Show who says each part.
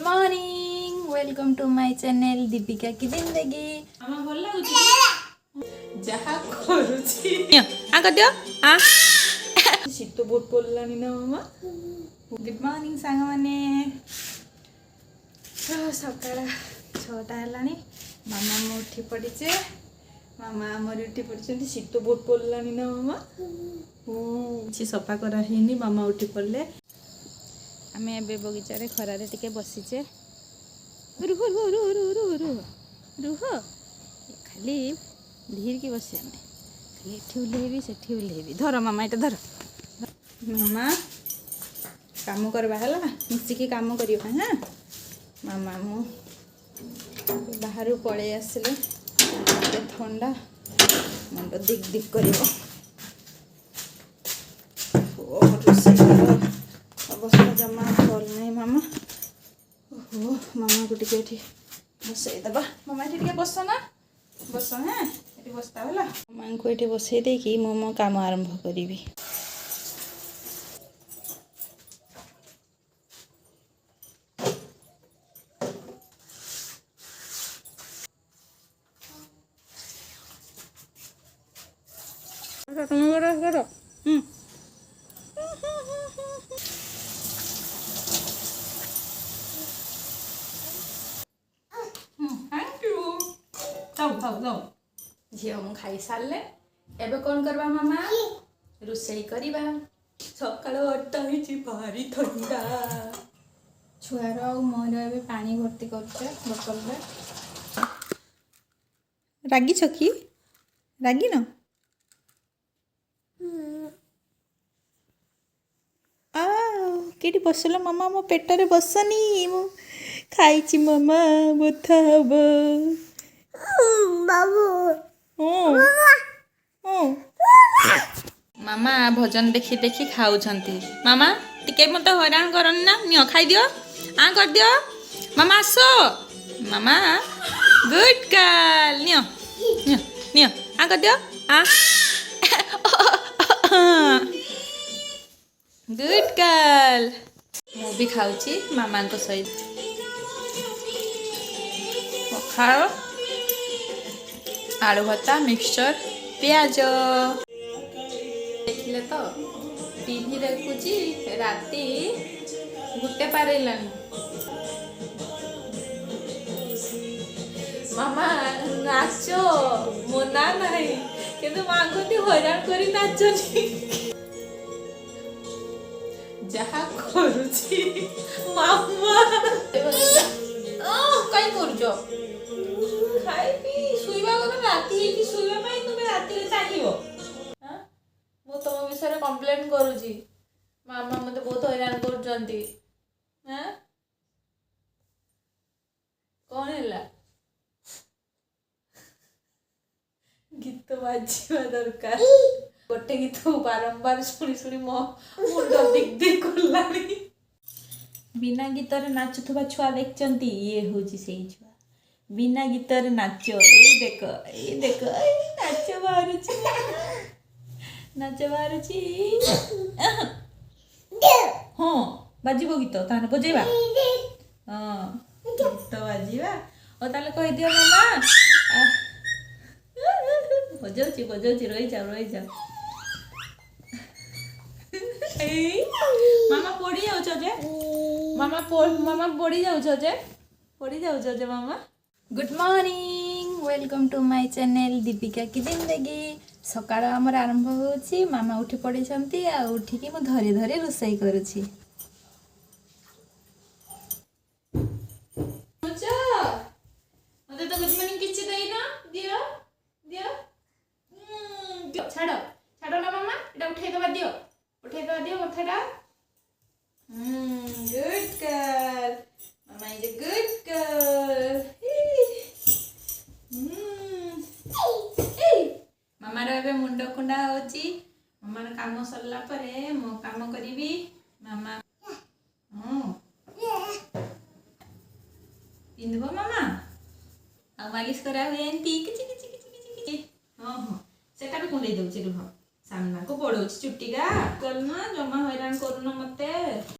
Speaker 1: Morning welcome to my channel Deepika की जिंदगी।
Speaker 2: मामा भल लागुची जहा करूची आ कर दियो आ शीत बहुत पड़लानी ना मामा।
Speaker 1: गुड मॉर्निंग सांग माने सकाळ 6टा हेलानी मामा मु उठी पड़ीचे। मामा आमर उठी पड़छन
Speaker 2: शीत बहुत पड़लानी ना मामा।
Speaker 1: କିଛି ସଫା କରା ହେଇନି ମାମା ଉଠି ପଡ଼ିଲେ। ଆମେ ଏବେ ବଗିଚାରେ ଖରାରେ ଟିକେ ବସିଛେ। ରୁହ ରୁହ ରୁହ ରୁହ ରୁହ ରୁହ ରୁହ ଖାଲି ଧୀରକି ବସିବା ନାହିଁ, ଖାଲି ଏଠି ଓହ୍ଲେଇବି ସେଠି ଓହ୍ଲେଇବି। ଧର ମାମା ଏଇଟା ଧର। ମାମା କାମ କରିବା ହେଲା, ମିଶିକି କାମ କରିବା। ହଁ ମାମା ମୁଁ ବାହାରୁ ପଳେଇ ଆସିଲେ ଟିକେ ଥଣ୍ଡା ମୁଣ୍ଡ ଦିକ୍ ଦିକ୍ କରିବ। अवस्था जमा भल नहीं मामा। ओहो मामा को टिके बसई दबा। मामा ये बस ना बस। हाँ ये बसता है मामा को ये बसई दे कि मो काम आरंभ करी। झील मु खाई सारे एबे कौन करवा मामा रोसई करवा। सकाल 8टा भारी ठंडा। छुआर मोर ए पानी भर्ती कर बोतल में। रागी छकी रागी न कि बसल मामा मो पेटर बसनी मु खाई मामा बथा हम बाबू। मामा भजन देखी देखी खाऊछंती। मामा टिके मत हैरान करनी ना। नियो खाई दियो आ कर दियो मामा आसो मामा गुड गर्ल। नियो नियो नियो आ कर दियो आ गुड गर्ल। मु भी खाऊची मामा को सहित पखाल आलू भत्ता मिक्सचर प्याज। देखिले तो टीवी देखुची राती 1 पारेलानी। मामा नाचो मना नहीं किंतु मांगती हैरान करी नाचनी जहा करूची मामा। कहीं करूचो खाई पी सुईबा को राती की सुईबा पाई तुम राती रे चाहियो। हां मो तुम विषय रे कंप्लेन करूची। मामा मते बहुत हैरान करचंती। हां कौन हैला गीत बाजिवा दरकार। गोटे गीत बारंबार शुणी शुणी मो मुंड दिक दिक करलानी। बिना गीत रे नाचुथबा छुआ देखचंती। ये होची सेही छुआ बिना गीत रे नाच। ए देख नाच बारुची नाच बारुची। हाँ बाजिबो गीत ताने बजेबा। हाँ गीत बाजिबा ओ ताले कहि दियो मामा बजाउची रही जाओ। मामा पड़ी जाउछ जे मामा पड़ी जाउछ जे मामा। Good morning welcome to my channel Deepika की जिंदगी। सकाळ आमर आरंभ होची। मामा उठी पड़ीछंती आ उठिकी मु धरे धरे रोसई करूची। मते तो गुड मॉर्निंग किछि देइना दियो दियो छाड़ो ना मामा एटा उठे दियो मथाटा। गुड गर्ल मामा इज अ गुड गर्ल। मामार एबे मुंड कुंडा होची। मामार काम सरला परे मो काम करिवि। मामा पिंधबो मामा आ मालिश करा हुए एंती किछि किछि किछि किछि। हां सेटा भी कुंडे दउची रुह सामना को पड़ोची चुट्टी का करना जमा हैरान करूना मते।